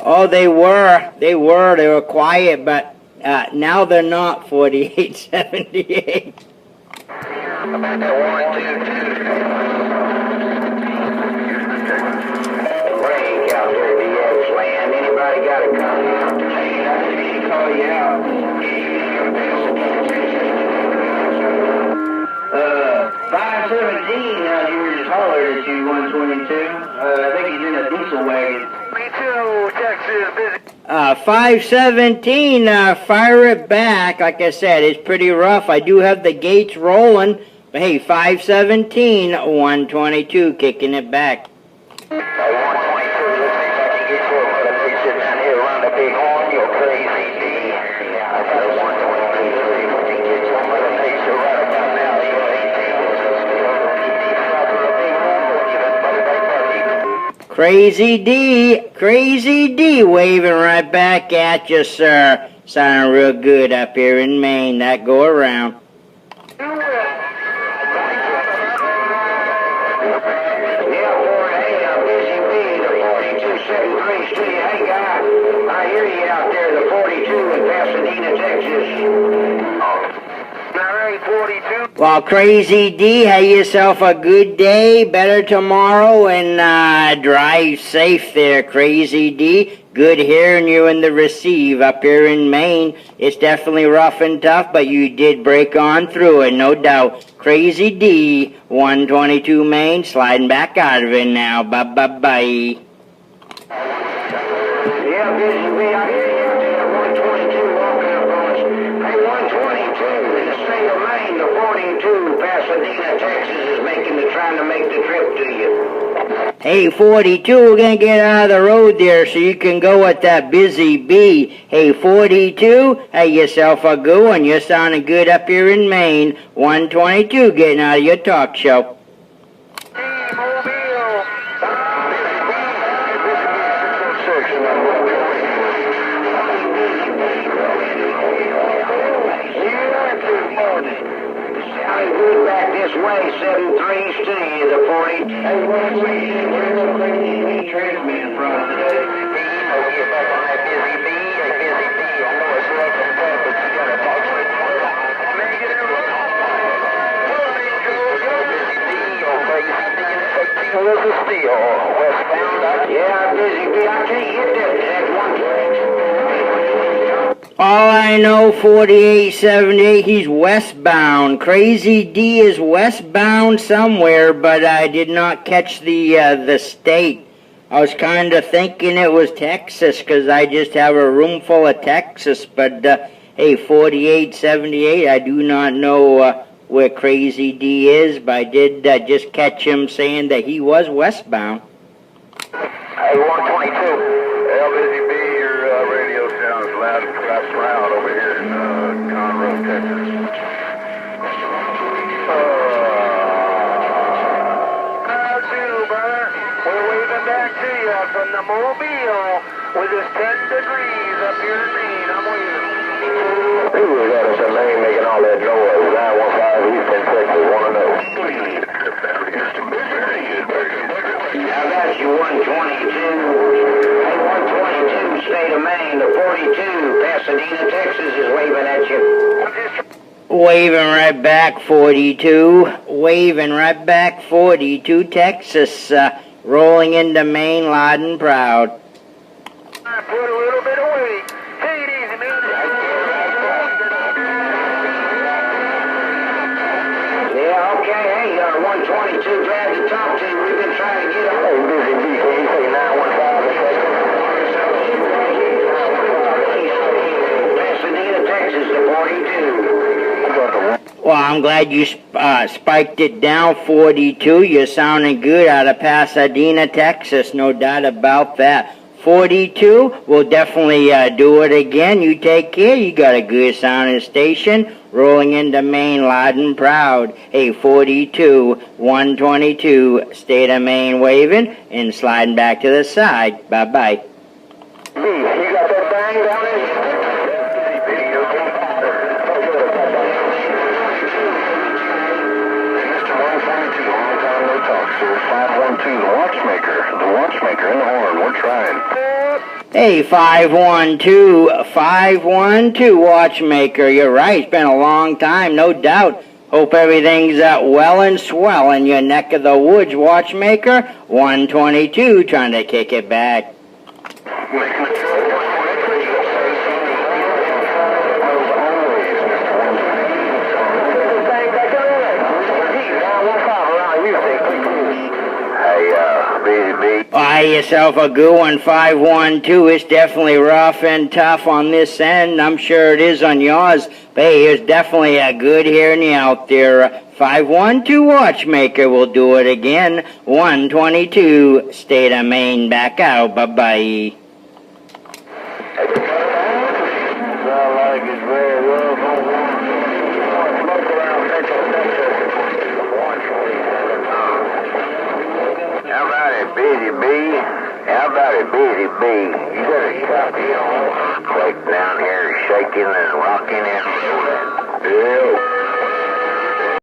Oh, they were quiet, but now they're not 4878. About that 122. Break out there, DX land. Anybody got a comment? Hey, I can call you out. 517 out here just hollered at you, 122. I think he's in a diesel wagon. Me too, Texas, busy. 517, fire it back. Like I said, it's pretty rough. I do have the gates rolling. But hey, 517, 122, kicking it back. 122, let's see if I can get to it. Let me sit down here around the big horn, you crazy D. I got a 122, see if we can get to him. Let me sit right about now, you 18. Crazy D, waving right back at you, sir. Sounding real good up here in Maine. That go around. I hear you out there, the 42 in Pasadena, Texas. All right, 42. Well, Crazy D, have yourself a good day, better tomorrow, and drive safe there, Crazy D. Good hearing you in the receive up here in Maine. It's definitely rough and tough, but you did break on through it, no doubt. Crazy D, 122 Maine, sliding back out of it now. Bye-bye-bye. Yeah, busy. I hear you out there, 122 walking up on us. Hey, 122 in the state of Maine, the 42, Pasadena, Texas is trying to make the trip to you. Hey, 42, we're going to get out of the road there so you can go with that busy bee. Hey, 42, have yourself a good one. You're sounding good up here in Maine. 122, getting out of your talk show. Back this way, 73 Steve, the 40. Hey, where's the transmitting from today? I'll get back on that busy bee. Hey, busy bee, I know it's rough and tough, but you got a box with negative. Busy bee, oh, crazy bee, this is Steel, westbound. Yeah, busy bee, I can't get that 120. All I know, 4878, he's westbound. Crazy D is westbound somewhere, but I did not catch the state. I was kind of thinking it was Texas, because I just have a room full of Texas, but hey, 4878, I do not know where Crazy D is, but I did just catch him saying that he was westbound. Hey, 122. Busy B, your radio sounds loud and proud over here in Conroe, Texas. How do, Bert? We're waving back to you from the Mobile with this 10 degrees up here in Maine. I'm waving. Who was that at the Maine making all that noise? 915 Houston, Texas. Want to know? Now that's your 122. Hey, 122, state of Maine, the 42, Pasadena, Texas is waving at you. Waving right back, 42. Waving right back, 42, Texas. Rolling into Maine, loud and proud. I put a little bit of weight. Take it easy, man. Yeah, okay. Hey, 122, glad to talk to you. We've been trying to get on. Hey, busy B, can you say 915? Pasadena, Texas, the 42. Well, I'm glad you spiked it down, 42. You're sounding good out of Pasadena, Texas. No doubt about that. 42, we'll definitely do it again. You take care. You got a good sounding station. Rolling into Maine, loud and proud. Hey, 42, 122, state of Maine waving and sliding back to the side. Bye-bye. You got that bang down there? Mr. 122, long time no talk, sir. 512, the watchmaker in the horn. We're trying. Hey, 512 watchmaker, you're right. It's been a long time, no doubt. Hope everything's well and swell in your neck of the woods, watchmaker. 122, trying to kick it back. Buy yourself a good one, 512. It's definitely rough and tough on this end. I'm sure it is on yours. But hey, here's definitely a good hearing out there. 512 watchmaker will do it again. 122, state of Maine, back out. Bye-bye. How about it, Busy Bee? How about it, Busy Bee? You got a copy on Quake down here shaking and rocking and rolling.